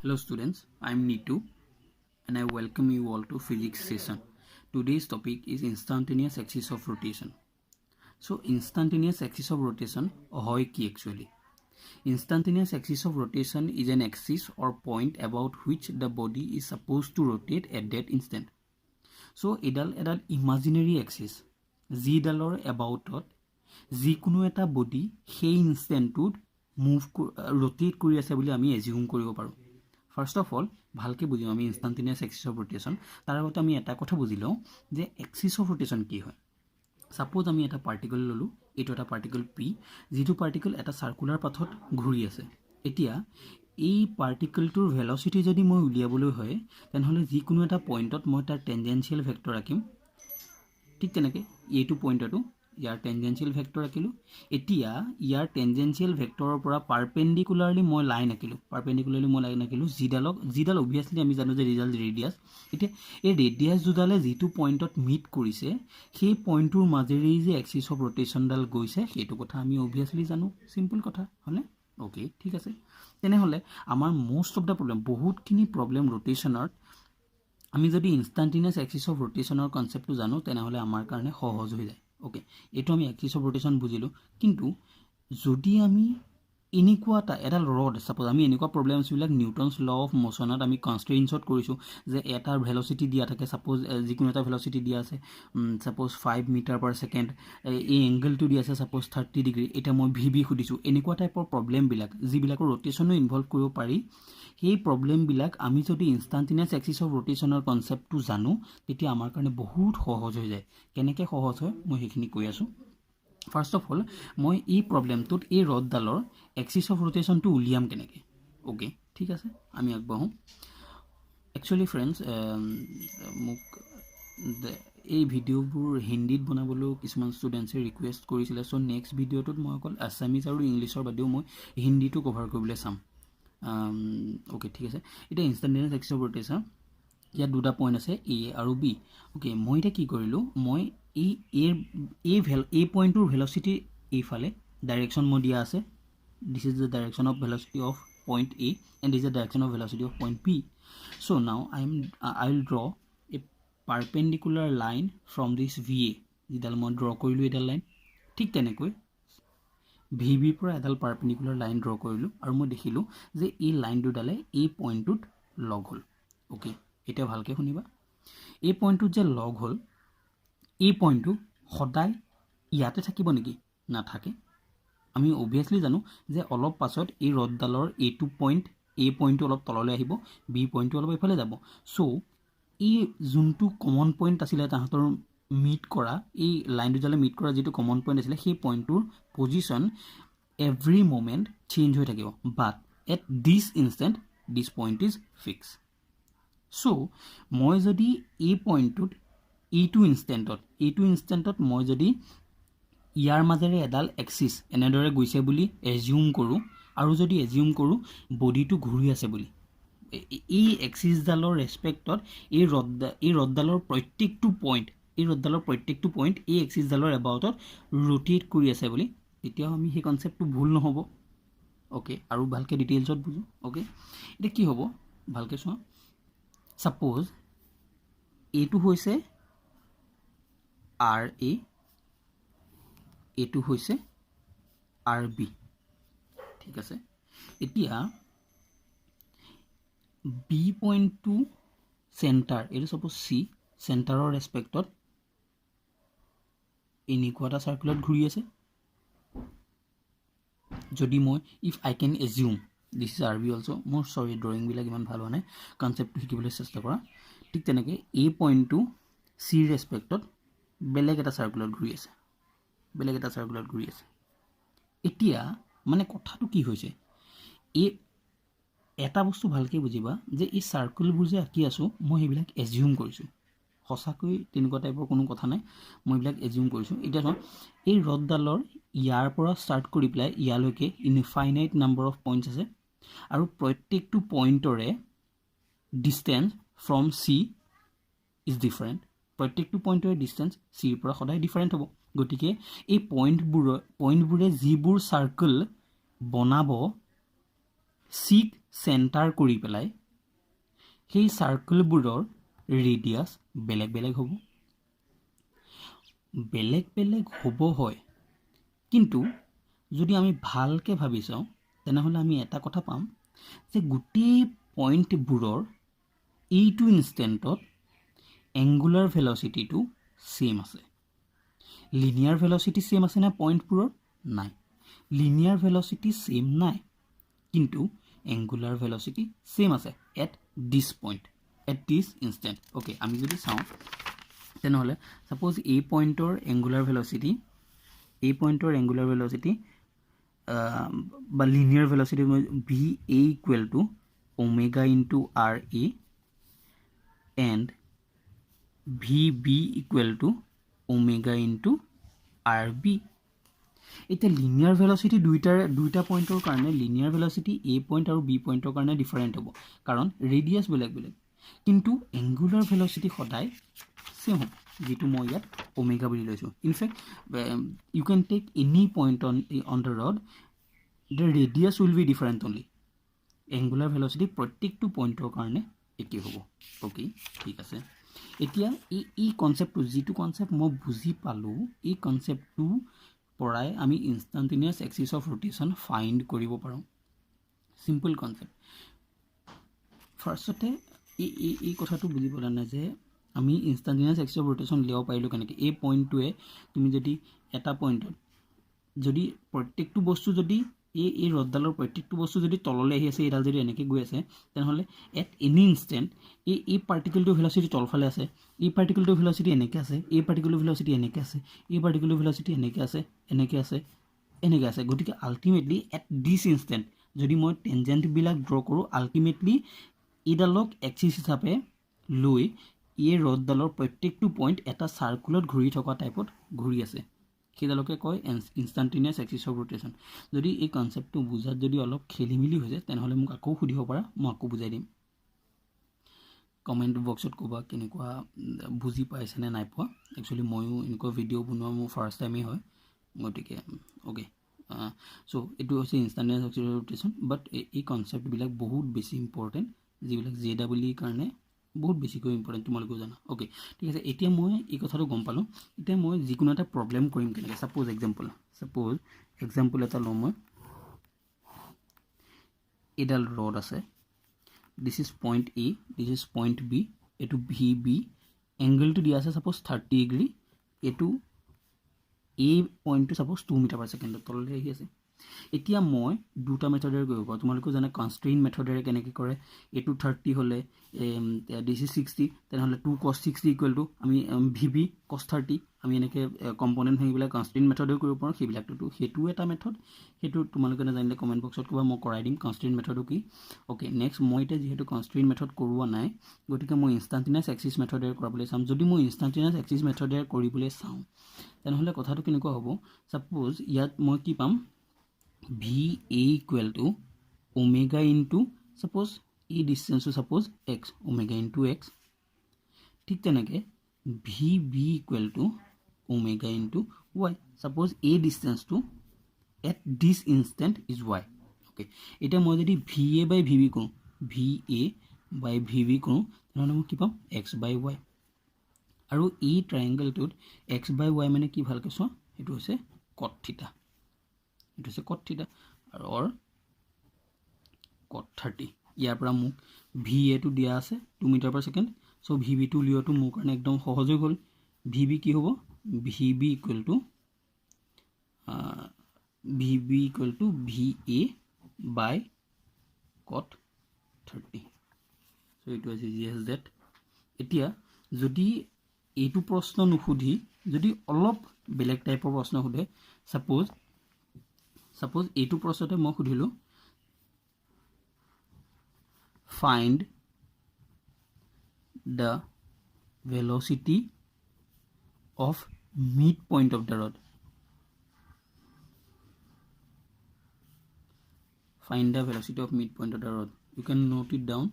Hello students, I am Neetu and I welcome you all to physics session. Today's topic is instantaneous axis of rotation. So instantaneous axis of rotation hoy ki actually? Instantaneous axis of rotation is an axis or point about which the body is supposed to rotate at that instant. So edal imaginary axis jidalor aboutot jikunu eta body সেই ইনস্ট্যান্টত move rotate কৰি আছে বুলি আমি assume কৰিব পাৰো. First of all, ভালকে বুজিম আমি instantaneous axis of rotation তার আগতে আমি এটা কথা বুজি লওঁ যে এক্সিস অফ রোটেশন কি হয়. সাপোজ আমি এটা পার্টিকল ললো, এটো এটা পার্টিকল পি, যেটো পার্টিকল এটা সার্কুলার পাথত ঘূৰি আছে. এতিয়া এই পাৰ্টিকলটোৰ ভেলোসিটি যদি মই উলিয়াবলৈ হয় তেনহলে যিকোনো এটা পয়েন্টত মই তাৰ টেনজেনশিয়াল ভেক্টৰ ৰাখিম. ঠিক তেনেকৈ এইটো পয়েন্টটো ইয়াৰ টেনজেনশিয়াল ভেক্টৰ ৰাখিলো. এতিয়া ইয়াৰ টেনজেনশিয়াল ভেক্টৰৰ পৰা পাৰপেন্ডিকুলাৰলি মই লাইন আঁকিলো. জিডাল অবভিয়াছলি আমি জানো যে ৰিজাল্ট ৰেডিয়াছ. এতিয়া এই ৰেডিয়াছ দুডালে যিটো পইণ্টত মিট কৰিছে সেই পইণ্টটোৰ মাজেৰে যে এক্সিস অফ ৰোটেশনডাল গৈছে সেইটো কথা আমি অবভিয়াছলি জানো. সিম্পল কথা হলে ওকে ঠিক আছে. তেনেহলে আমাৰ মোস্ট অফ দ্য প্ৰবলেম বহুতখিনি প্ৰবলেম ৰোটেশনৰ আমি যদি ইনস্ট্যান্টেনিয়াস এক্সিস অফ ৰোটেশনৰ কনসেপ্টটো জানো তেনেহলে আমাৰ কাৰণে সহজ হৈ যায়. ওকে এইটো আমি এক্সিস অফ ৰোটেশন বুজিলো. কিন্তু যদি আমি এনেকুৱা এটা ৰড সাপোজ আমি এনেকুৱা প্ৰবলেমছবিলাক নিউটনছ ল অফ মোশনত আমি কনষ্ট্ৰেইনছত কৰিছো যে এটাৰ ভেলোসিটি দিয়া থাকে. সাপোজ যিকোনো এটা ভেলোসিটি দিয়া আছে, সাপোজ 5 মিটাৰ পাৰ সেকেন্ড, এই এংগলটো দিয়া আছে সাপোজ 30 ডিগ্ৰী. এটা মই ভি খুদিছো. এনেকুৱা টাইপৰ প্ৰবলেমবিলাক যিবিলাকৰ ৰোটেশনো ইনভলভ কৰিব পাৰি, সেই প্ৰবলেমবিলাক আমি যদি ইনস্ট্যান্টেনিয়াস এক্সিস অফ ৰোটেশনৰ কনসেপ্টটো জানো তেতিয়া আমাৰ কাৰণে বহুত সহজ হৈ যায়. কেনেকৈ সহজ হয় মই সেইখিনি কৈ আছো. ফাৰ্স্ট অফ অল মই এই প্ৰবলেমটোত এই ৰডডালৰ এক্সিস অফ ৰোটেশনটো উলিয়াম কেনেকৈ. ওকে ঠিক আছে আমি আগবাঢ়ো. একচুৱেলি ফ্ৰেণ্ডছ মোক এই ভিডিঅ'বোৰ হিন্দীত বনাবলৈ কিছুমান ষ্টুডেণ্টছে ৰিকুৱেষ্ট কৰিছিলে. চ' নেক্সট ভিডিঅ'টোত মই অকল আছামিজ আৰু ইংলিছৰ বাদেও মই হিন্দীটো কভাৰ কৰিবলৈ চাম. ওকে ঠিক আছে. এতিয়া ইনস্ট্যান্টেনিয়াস এক্সিস অফ ৰোটেশন ইয়াত দুটা পইণ্ট আছে এ আৰু বি. ওকে মই এতিয়া কি কৰিলোঁ, মই এই পইণ্টটোৰ ভেলোসিটি এইফালে ডাইৰেকশ্যন মই দিয়া আছে. This is the direction of velocity of point A and this is the direction of velocity of point B. So' now I will draw a perpendicular line from this V A. যিডাল মই draw কৰিলোঁ এডাল line, ঠিক তেনেকৈ V বিৰ পৰা এডাল perpendicular line draw কৰিলোঁ আৰু মই দেখিলোঁ যে এই লাইন দুডালে এই পইণ্টটোত লগ হ'ল. ওকে এতিয়া ভালকৈ শুনিবা. এই পইণ্টটোত যে লগ হ'ল, এই পইণ্টটো সদায় ইয়াতে থাকিব নেকি? নাথাকে. আমি অবভিয়াছলি জানো যে অলপ পাছত এই ৰডডালৰ এইটো পইণ্ট, এই পইণ্টটো অলপ তললৈ আহিব, বি পইণ্টটো অলপ এইফালে যাব. চ' এই যোনটো কমন পইণ্ট আছিলে তাহাঁতৰ মিট কৰা, এই লাইন দুডালে মিট কৰা যিটো কমন পইণ্ট আছিলে সেই পইণ্টটোৰ পজিশ্যন এভৰি মোমেণ্ট চেঞ্জ হৈ থাকিব. But at this instant this point is fix. So' মই যদি এই পইণ্টটোত এইটো ইনষ্টেণ্টত মই যদি ইয়াৰ মাজেৰে এডাল এক্সিস এনেদৰে গৈছে বুলি এজিউম কৰোঁ আৰু যদি এজিউম কৰোঁ বডিটো ঘূৰি আছে বুলি, এই এক্সিসডালৰ ৰেসপেক্টত এই ৰডডালৰ প্ৰত্যেকটো পইণ্ট এই এক্সিসডালৰ এবাউটত ৰোটেট কৰি আছে বুলি, তেতিয়াও আমি সেই কনচেপ্টটো ভুল নহ'ব. ওকে আৰু ভালকৈ ডিটেইলছত বুজো. ওকে এতিয়া কি হ'ব ভালকৈ চোৱা. সাপোজ এইটো হৈছে আৰ এ, এইটো হৈছে আৰ বি. ঠিক আছে. এতিয়া বি পইণ্টটো চেণ্টাৰ, এইটো সাপোজ চি, চেণ্টাৰৰ ৰেসপেক্টত এনেকুৱা এটা চাৰ্কুলত ঘূৰি আছে. যদি মই if I can assume this is R B also', মোৰ চৰি ড্ৰয়িংবিলাক ইমান ভাল হোৱা নাই, কনচেপ্টটো শিকিবলৈ চেষ্টা কৰা. ঠিক তেনেকৈ এই পইণ্টটো চিৰ ৰেসপেক্টত বেলেগ এটা চাৰ্কুলত ঘূৰি আছে. এতিয়া মানে কথাটো কি হৈছে, এই এটা বস্তু ভালকৈ বুজিবা যে এই চাৰ্কুলবোৰ যে আঁকি আছোঁ মই সেইবিলাক এজিউম কৰিছোঁ. সঁচাকৈ তেনেকুৱা টাইপৰ কোনো কথা নাই, মই এইবিলাক এজিউম কৰিছোঁ. এতিয়া চোৱা এই ৰডডালৰ ইয়াৰ পৰা ষ্টাৰ্ট কৰি পেলাই ইয়ালৈকে ইনফাইনাইট নাম্বাৰ অফ পইণ্টছ আছে আৰু প্ৰত্যেকটো পইণ্টৰে distance from C is different. প্ৰত্যেকটো পইণ্টৰে ডিষ্টেঞ্চ চিৰ পৰা সদায় ডিফাৰেণ্ট হ'ব. গতিকে এই পইণ্টবোৰে যিবোৰ চাৰ্কেল বনাব চিক চেণ্টাৰ কৰি পেলাই সেই চাৰ্কেলবোৰৰ ৰেডিয়াছ বেলেগ বেলেগ হ'ব হয় কিন্তু যদি আমি ভালকৈ ভাবি চাওঁ তেনেহ'লে আমি এটা কথা পাম যে গোটেই পইণ্টবোৰৰ এইটো ইনষ্টেণ্টত এংগুলাৰ ভেলচিটিটো সেম আছে লিনিয়াৰ ভেলচিটি সেম আছে না পইণ্টবোৰৰ নাই লিনিয়াৰ ভেলচিটি সেম নাই কিন্তু এংগুলাৰ ভেলচিটি সেম আছে at this point at this instant okay আমি যদি চাওঁ তেনেহ'লে সাপোজ এই পইণ্টৰ এংগুলাৰ ভেলচিটি বা linear velocity V A equal to omega into R A and V B equal to omega into R B এতিয়া linear velocity দুইটা পইণ্টৰ কাৰণে লিনিয়াৰ ভেলচিটি এ পইণ্ট আৰু বি পইণ্টৰ কাৰণে ডিফাৰেণ্ট হ'ব কাৰণ ৰেডিয়াছ বেলেগ বেলেগ কিন্তু এংগুলাৰ ভেলচিটি সদায় সেম হ'ব যেটো মই ইয়াত ওমেগা বুলি লৈছোঁ in fact you can take any point on the rod the radius will be different only angular velocity প্ৰত্যেকটো পইণ্টৰ কাৰণে একেই হ'ব অ'কে ঠিক আছে এতিয়া এই কনচেপ্টটো যিটো কনচেপ্ট মই বুজি পালোঁ এই কনচেপ্টটো পৰাই আমি ইনষ্টাণ্টেনিয়াছ এক্সিছ অফ ৰোটেশ্যন ফাইণ্ড কৰিব পাৰোঁ চিম্পল কনচেপ্ট ফাৰ্ষ্টতে এই কথাটো বুজি পালা নাই যে আমি ইনষ্টাণ্টেনিয়াছ এক্সিছ অফ ৰোটেশ্যন লিয়াব পাৰিলোঁ কেনেকৈ এই পইণ্টটোৱে তুমি যদি এটা পইণ্টত যদি প্ৰত্যেকটো বস্তু যদি এই ৰডডালৰ প্ৰত্যেকটো বস্তু যদি তললৈ আহি আছে এইডাল যদি এনেকৈ গৈ আছে তেনেহ'লে এট এনি ইনষ্টেণ্ট এই পাৰ্টিকলটোৰ ভেলচিটি তলফালে আছে এই পাৰ্টিকলটোৰ ভেলচিটি এনেকৈ আছে এই পাৰ্টিকলটোৰ ভেলচিটি এনেকৈ আছে এই পাৰ্টিকলটোৰ ভেলচিটি এনেকৈ আছে গতিকে আল্টিমেটলি এট দিছ ইনষ্টেণ্ট যদি মই টেনজেণ্টবিলাক ড্ৰ কৰোঁ আল্টিমেটলি এইডালক এক্সিছ হিচাপে লৈ এই ৰডডালৰ প্ৰত্যেকটো পইণ্ট এটা চাৰ্কুলত ঘূৰি থকা টাইপত ঘূৰি আছে সেইডালকে কয় ইনষ্টাণ্টেনিয়াছ এক্সিছ অফ ৰোটেশ্যন যদি এই কনচেপ্টটো বুজাত যদি অলপ খেলি মেলি হৈছে তেনেহ'লে মোক আকৌ সুধিব পাৰা মই আকৌ বুজাই দিম কমেণ্ট বক্সত ক'বা কেনেকুৱা বুজি পাইছেনে নাই পোৱা একচুৱেলি ময়ো এনেকুৱা ভিডিঅ' বনোৱা মোৰ ফাৰ্ষ্ট টাইমেই হয় গতিকে অ'কে চ' এইটো হৈছে ইনষ্টাণ্টেনিয়াছ এক্সিছ অফ ৰোটেশ্যন বাট এই কনচেপ্টবিলাক বহুত বেছি ইম্পৰ্টেণ্ট যিবিলাক JEE কাৰণে বহুত বেছিকৈ ইম্পৰ্টেণ্ট তোমালোকেও জানা অ'কে ঠিক আছে এতিয়া মই এই কথাটো গম পালোঁ এতিয়া মই যিকোনো এটা প্ৰব্লেম কৰিম কেনেকৈ ছাপ'জ এক্সাম্পল এটা লওঁ মই এইডাল ৰড আছে this is point A this is point B এইটো ভি বি এংগলটো দিয়া আছে ছাপ'জ 30 ডিগ্ৰী এইটো এই পইণ্টটো ছাপ'জ 2 মিটাৰ পাৰ ছেকেণ্ডত তললৈ আহি আছে এতিয়া মই দুটা মেথডেৰে কৰিব পাৰোঁ তোমালোকে জানে কনষ্ট্ৰেইন মেথডেৰে কেনেকৈ কৰে এইটো 30 হ'লে দিছ ইজ 60 তেনেহ'লে 2 cos 60 ইকুৱেল টু আমি ভি বি cos 30 আমি এনেকৈ কম্পনেণ্ট হৈ পেলাই কনষ্ট্ৰেইন মেথডেও কৰিব পাৰোঁ সেইটোও এটা মেথড সেইটো তোমালোকে নাজানিলে কমেণ্ট বক্সত ক'বা মই কৰাই দিম কনষ্ট্ৰেইন মেথডো কি অ'কে নেক্সট মই এতিয়া যিহেতু কনষ্ট্ৰেইন মেথড কৰোৱা নাই গতিকে মই ইনষ্টাণ্টেনিয়াছ এক্সিছ মেথডেৰে কৰাবলৈ চাম যদি মই ইনষ্টাণ্টেনিয়াছ এক্সিছ মেথডেৰে কৰিবলৈ চাওঁ তেনেহ'লে কথাটো কেনেকুৱা হ'ব ছাপ'জ ইয়াত মই কি পাম V A equal to omega into suppose এই ডিষ্টেঞ্চটো suppose X omega into X ঠিক তেনেকৈ V B equal to omega into Y suppose এই ডিষ্টেঞ্চটো at this instant is Y okay এতিয়া মই যদি V A by V B কৰোঁ তেনেহ'লে মই কি পাম এক্স বাই ৱাই আৰু এই ট্ৰায়েংগলটোত এক্স বাই ৱাই মানে কি ভালকৈ চোৱা এইটো হৈছে কট থিটা আৰু cot 30 ইয়াৰ পৰা মোক ভি এটো দিয়া আছে 2 মিটাৰ পাৰ ছেকেণ্ড চ' ভি বিটো উলিওৱাটো মোৰ কাৰণে একদম সহজ হৈ গ'ল ভি বি কি হ'ব V B equal to V A by cot 30 so' এইটো হৈছে GS এতিয়া যদি এইটো প্ৰশ্ন নুসুধি যদি অলপ বেলেগ টাইপৰ প্ৰশ্ন সোধে ছাপ'জ এইটো প্ৰশ্নতে মই সুধিলোঁ find the velocity of midpoint of the rod you can note it down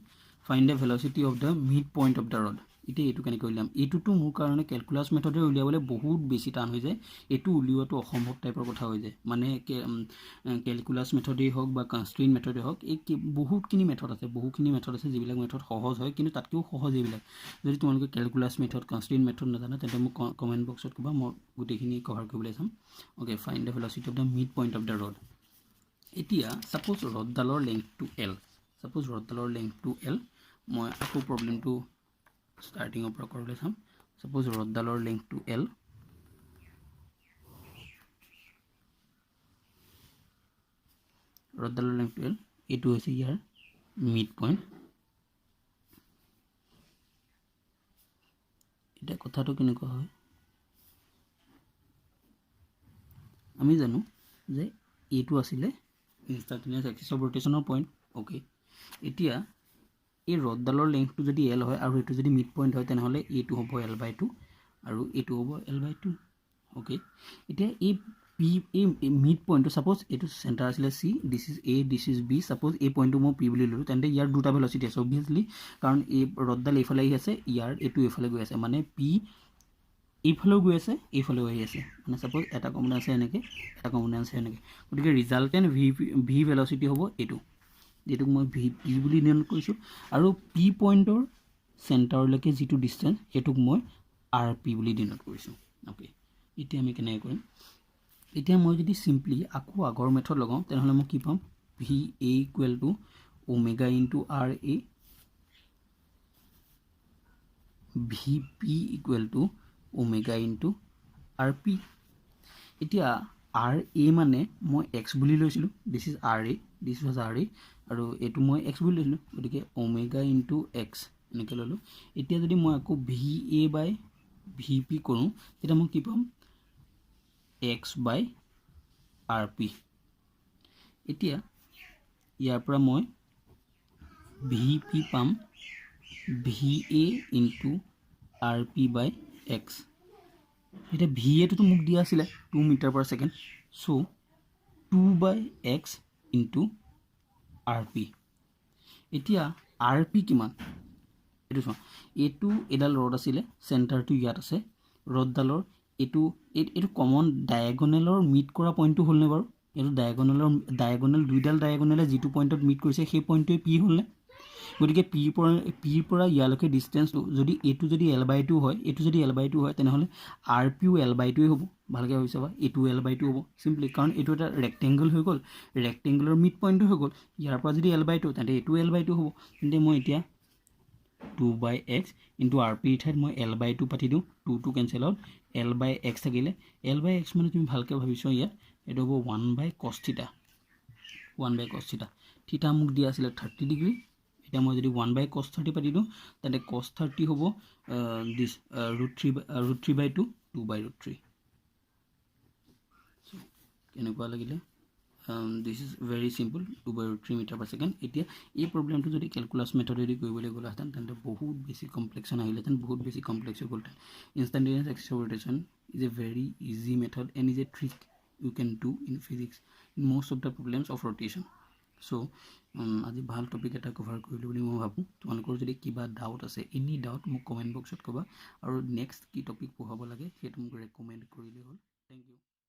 find the velocity of the midpoint of the rod এতিয়া এইটো কেনেকৈ উলিয়াম এইটোতো মোৰ কাৰণে কেলকুলাছ মেথডে উলিয়াবলৈ বহুত বেছি টান হৈ যায় এইটো উলিওৱাটো অসম্ভৱ টাইপৰ কথা হৈ যায় মানে কেলকুলাছ মেথডেই হওক বা কনষ্ট্ৰেইন মেথডেই হওক এই বহুতখিনি মেথড আছে যিবিলাক মেথড সহজ হয় কিন্তু তাতকৈও সহজ এইবিলাক যদি তোমালোকে কেলকুলাছ মেথড কনষ্ট্ৰেইন মেথড নাজানা তেন্তে মোক কমেণ্ট বক্সত ক'বা মই গোটেইখিনি কভাৰ কৰিবলৈ চাম okay find the velocity of the mid point of the rod এতিয়া ছাপ'জ ৰডডালৰ লেংথটো এল মই আকৌ প্ৰব্লেমটো ষ্টাৰ্টিঙৰ পৰা কৰিবলৈ চাম ছাপ'জ ৰডডালৰ লেংথটো এল এইটো হৈছে ইয়াৰ মিড পইণ্ট এতিয়া কথাটো কেনেকুৱা হয় আমি জানো যে এইটো আছিলে ইনষ্টাণ্টেনিয়াছ এক্সিছ অফ ৰ'টেশ্যনৰ পইণ্ট অ'কে এতিয়া এই ৰডডালৰ লেংথটো যদি এল হয় আৰু এইটো যদি মিড পইণ্ট হয় তেনেহ'লে এইটো হ'ব L/2 আৰু এইটো হ'ব L/2 অ'কে এতিয়া এই মিড পইণ্টটো ছাপ'জ এইটো চেণ্টাৰ আছিলে C this is A this is B suppose এই পইণ্টটো মই P বুলি ল'লোঁ তেন্তে ইয়াৰ দুটা ভেল'চিটি আছে অবভিয়াছলি কাৰণ এই ৰডডাল এইফালে আহি আছে ইয়াৰ এইটো এইফালে গৈ আছে মানে P এইফালেও গৈ আছে এইফালেও আহি আছে মানে ছাপ'জ এটা কম্পনেণ্ট আছে এনেকৈ এটা কম্পনেণ্ট আছে এনেকৈ গতিকে ৰিজাল্টেণ্ট ভি ভেল'চিটি হ'ব এইটো যেটোক মই পি বুলি ডিন'ট কৰিছোঁ আৰু পি পইণ্টৰ চেণ্টাৰলৈকে যিটো ডিষ্টেঞ্চ সেইটোক মই RP বুলি ডিন'ট কৰিছোঁ অ'কে এতিয়া আমি কেনেকৈ কৰিম এতিয়া মই যদি চিম্পলি আকৌ আগৰ মেথড লগাওঁ তেনেহ'লে মই কি পাম VA equal to omega into RA VP equal to omega into RP এতিয়া RA মানে মই X বুলি লৈছিলোঁ this is RA this was RA আৰু এইটো মই X বুলি লৈছিলোঁ গতিকে ওমেগা ইনটু X এনেকৈ ল'লোঁ এতিয়া যদি মই আকৌ VA বাই VP কৰোঁ তেতিয়া মই কি পাম X বাই RP এতিয়া ইয়াৰ পৰা মই VP পাম VA ইনটু RP বাই X এতিয়া VA টোতো মোক দিয়া আছিলে 2 মিটাৰ পাৰ ছেকেণ্ড চ' 2 বাই X ইনটু RP এতিয়া RP কিমান এইটো চোৱা এইটো এডাল ৰড আছিলে চেণ্টাৰটো ইয়াত আছে ৰডডালৰ এইটো কমন ডায়েগনেলৰ মিট কৰা পইণ্টটো হ'লনে বাৰু এইটো ডায়েগনেল দুইডাল ডায়েগনেলে যিটো পইণ্টত মিট কৰিছে সেই পইণ্টটোৱে P হ'লনে গতিকে পিৰ পৰা ইয়ালৈকে ডিষ্টেঞ্চটো যদি এইটো যদি L/2 হয় এইটো যদি L/2 হয় তেনেহ'লে RPও L/2 হ'ব ভালকৈ ভাবি চাবা এইটো L/2 হ'ব চিম্পলি কাৰণ এইটো এটা ৰেক্টেংগল হৈ গ'ল ৰেক্টেংগুলাৰ মিড পইণ্টটো হৈ গ'ল ইয়াৰ পৰা যদি L/2 তেন্তে এইটো L/2 হ'ব তেন্তে মই এতিয়া 2 বাই X ইনটু RP ঠাইত মই L/2 পাতি দিওঁ 2 কেঞ্চেল আউট L/X থাকিলে L/X মানে তুমি ভালকৈ ভাবিছোৱা ইয়াত এইটো হ'ব 1 বাই cos থিটা থিটা মোক দিয়া আছিলে 30 ডিগ্ৰী এতিয়া মই যদি 1 বাই cos 30 পাতি দিওঁ তেন্তে cos 30 হ'ব দিছ √3/2 2 বাই √3 কেনেকুৱা লাগিলে this is very simple 2 by √3 metre per second এতিয়া এই প্ৰব্লেমটো যদি কেলকুলাছ মেথডেদি কৰিবলৈ গ'লাহেঁতেন তেন্তে বহুত বেছি কমপ্লেক্সন আহিলেহেঁতেন বহুত বেছি কমপ্লেক্স হৈ গ'লহেঁতেন instantaneous axis of rotation is a very easy method and is a trick you can do in physics in most of the problems of rotation so' আজি ভাল টপিক এটা কভাৰ কৰিলোঁ বুলি মই ভাবোঁ তোমালোকৰ যদি কিবা ডাউট আছে এনি ডাউট মোক কমেণ্ট বক্সত ক'বা আৰু নেক্সট কি টপিক পঢ়াব লাগে সেইটো মোক ৰেকমেণ্ড কৰিলেই হ'ল থেংক ইউ